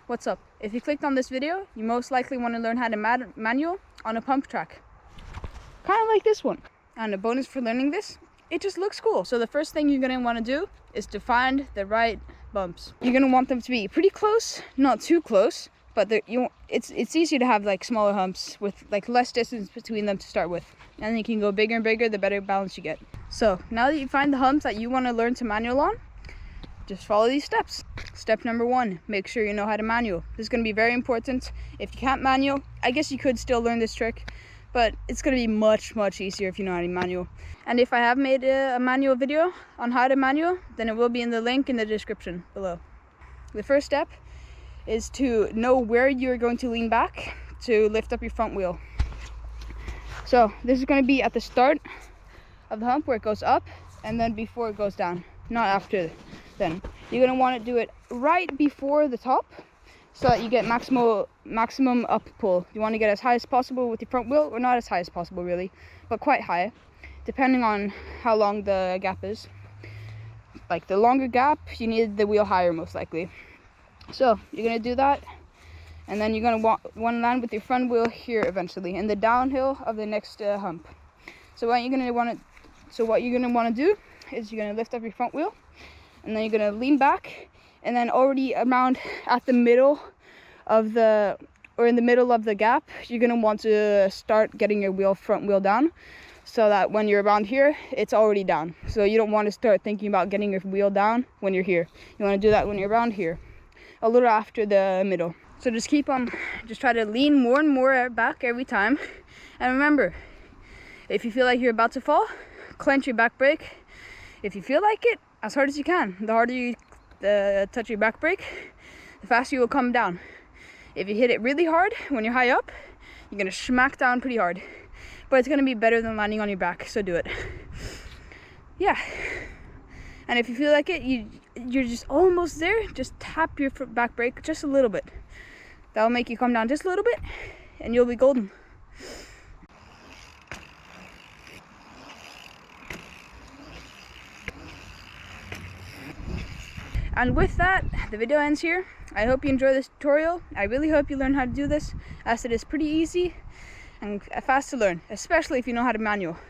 What's up? If you clicked on this video, you most likely want to learn how to manual on a pump track. Kind of like this one. And a bonus for learning this, it just looks cool. So the first thing you're going to want to do is to find the right bumps. You're going to want them to be pretty close, not too close, but it's easier to have like smaller humps with like less distance between them to start with. And then you can go bigger and bigger, the better balance you get. So now that you find the humps that you want to learn to manual on, just follow these steps. Step number 1, make sure you know how to manual. This is going to be very important. If you can't manual, I guess you could still learn this trick, but it's going to be much easier if you know how to manual. And if I have made a manual video on how to manual, then it will be in the link in the description below. The first step is to know where you're going to lean back to lift up your front wheel. So this is going to be at the start of the hump where it goes up, and then before it goes down, not after. Then you're going to want to do it right before the top so that you get maximum up pull. You want to get as high as possible with your front wheel, or not as high as possible really, but quite high, depending on how long the gap is. Like the longer gap, you need the wheel higher most likely. So you're going to do that, and then you're going to want to land with your front wheel here eventually in the downhill of the next hump. So what you're going to want to do is you're going to lift up your front wheel, and then you're going to lean back, and then already around at the middle of the, or in the middle of the gap, you're going to want to start getting your front wheel down, so that when you're around here, it's already down. So you don't want to start thinking about getting your wheel down when you're here. You want to do that when you're around here, a little after the middle. So just try to lean more and more back every time. And remember, if you feel like you're about to fall, clench your back brake. If you feel like it, as hard as you can. The harder you touch your back brake, the faster you will come down. If you hit it really hard when you're high up, you're going to smack down pretty hard. But it's going to be better than landing on your back, so do it. Yeah. And if you feel like it, you're just almost there, just tap your back brake just a little bit. That'll make you come down just a little bit, and you'll be golden. And with that, the video ends here. I hope you enjoy this tutorial. I really hope you learn how to do this, as it is pretty easy and fast to learn, especially if you know how to manual.